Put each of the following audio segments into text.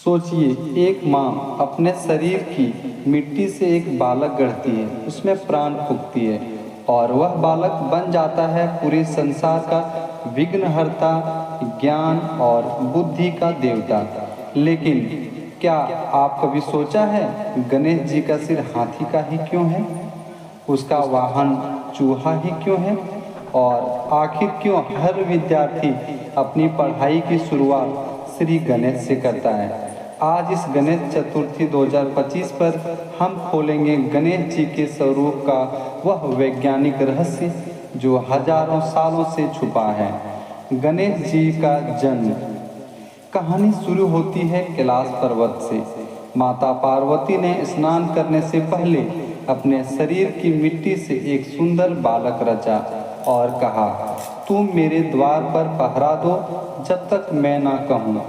सोचिए, एक माँ अपने शरीर की मिट्टी से एक बालक गढ़ती है, उसमें प्राण फूंकती है और वह बालक बन जाता है पूरे संसार का विघ्नहर्ता, ज्ञान और बुद्धि का देवता। लेकिन क्या आप कभी सोचा है, गणेश जी का सिर हाथी का ही क्यों है? उसका वाहन चूहा ही क्यों है? और आखिर क्यों हर विद्यार्थी अपनी पढ़ाई की शुरुआत श्री गणेश से करता है? आज इस गणेश चतुर्थी 2025 पर हम खोलेंगे गणेश जी के स्वरूप का वह वैज्ञानिक रहस्य जो हजारों सालों से छुपा है। गणेश जी का जन्म कहानी शुरू होती है कैलाश पर्वत से। माता पार्वती ने स्नान करने से पहले अपने शरीर की मिट्टी से एक सुंदर बालक रचा और कहा, तुम मेरे द्वार पर पहरा दो जब तक मैं ना कहूँ।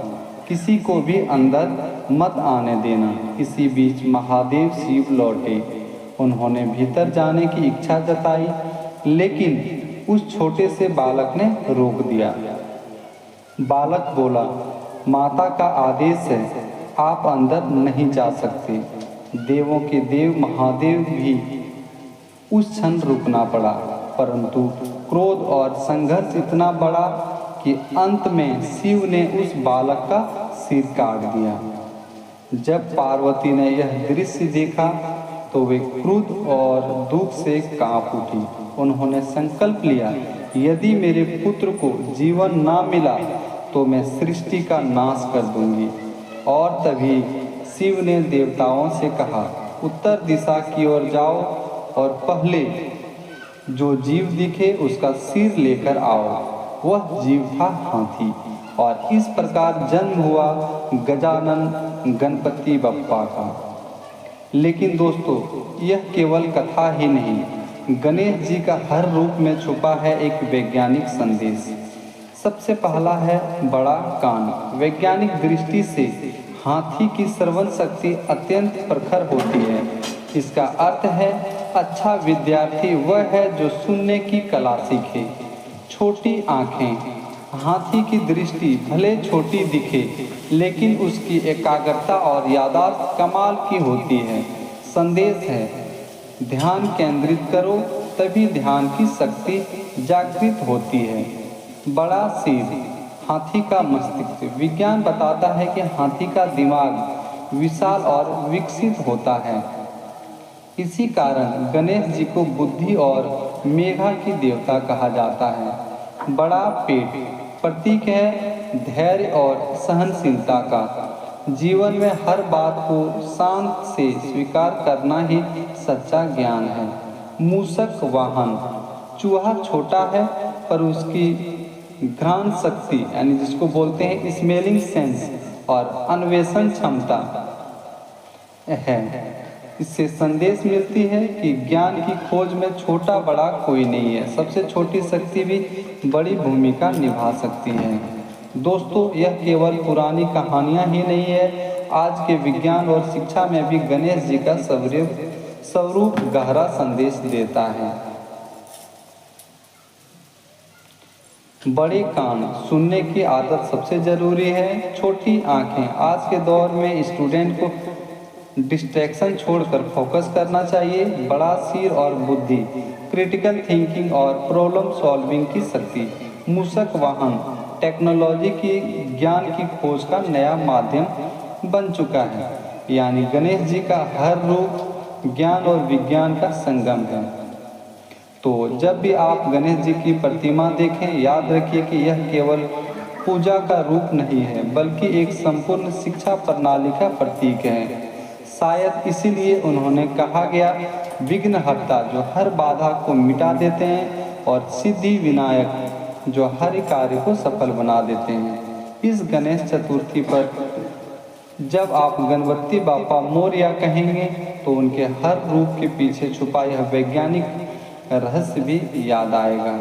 किसी को भी अंदर मत आने देना। इसी बीच महादेव शिव लौटे। उन्होंने भीतर जाने की इच्छा जताई, लेकिन उस छोटे से बालक ने रोक दिया। बालक बोला, माता का आदेश है, आप अंदर नहीं जा सकते। देवों के देव महादेव भी उस क्षण रुकना पड़ा, परंतु क्रोध और संघर्ष इतना बड़ा कि अंत में शिव ने उस बालक का सिर काट दिया। जब पार्वती ने यह दृश्य देखा तो वे क्रोध और दुख से कांप उठी। उन्होंने संकल्प लिया, यदि मेरे पुत्र को जीवन ना मिला तो मैं सृष्टि का नाश कर दूंगी। और तभी शिव ने देवताओं से कहा, उत्तर दिशा की ओर जाओ और पहले जो जीव दिखे उसका सिर लेकर आओ। वह जीव था हाथी और इस प्रकार जन्म हुआ गजानन गणपति बप्पा का। लेकिन दोस्तों, यह केवल कथा ही नहीं, गणेश जी का हर रूप में छुपा है एक वैज्ञानिक संदेश। सबसे पहला है बड़ा कान। वैज्ञानिक दृष्टि से हाथी की श्रवण शक्ति अत्यंत प्रखर होती है। इसका अर्थ है अच्छा विद्यार्थी वह है जो सुनने की कला सीखे। छोटी आँखें। हाथी की दृष्टि भले छोटी दिखे, लेकिन उसकी एकाग्रता और याददाश्त कमाल की होती है। संदेश है, ध्यान केंद्रित करो तभी ध्यान की शक्ति जागृत होती है। बड़ा सिर। हाथी का मस्तिष्क। विज्ञान बताता है कि हाथी का दिमाग विशाल और विकसित होता है। इसी कारण गणेश जी को बुद्धि और मेघा की देवता कहा जाता है। बड़ा पेट। प्रतीक है धैर्य और सहनशीलता का। जीवन में हर बात को शांत से स्वीकार करना ही सच्चा ज्ञान है। मूषक वाहन। चूहा छोटा है पर उसकी घ्राण शक्ति यानी जिसको बोलते हैं स्मेलिंग सेंस और अन्वेषण क्षमता है। इससे संदेश मिलती है कि ज्ञान की खोज में छोटा बड़ा कोई नहीं है। सबसे छोटी शक्ति भी बड़ी भूमिका निभा सकती है। दोस्तों, यह केवल पुरानी कहानियाँ ही नहीं है, आज के विज्ञान और शिक्षा में भी गणेश जी का स्वरूप गहरा संदेश देता है। बड़े कान। सुनने की आदत सबसे जरूरी है। छोटी आँखें। आज के दौर में स्टूडेंट को डिस्ट्रैक्शन छोड़कर फोकस करना चाहिए। बड़ा सिर और बुद्धि। क्रिटिकल थिंकिंग और प्रॉब्लम सॉल्विंग की शक्ति। मूषक वाहन। टेक्नोलॉजी की ज्ञान की खोज का नया माध्यम बन चुका है। यानी गणेश जी का हर रूप ज्ञान और विज्ञान का संगम है। तो जब भी आप गणेश जी की प्रतिमा देखें, याद रखिए कि यह केवल पूजा का रूप नहीं है, बल्कि एक संपूर्ण शिक्षा प्रणाली का प्रतीक है। शायद इसीलिए उन्होंने कहा गया, विघ्नहर्ता जो हर बाधा को मिटा देते हैं और सिद्धि विनायक जो हर कार्य को सफल बना देते हैं। इस गणेश चतुर्थी पर जब आप गणपति बाप्पा मोरया कहेंगे तो उनके हर रूप के पीछे छुपा यह वैज्ञानिक रहस्य भी याद आएगा।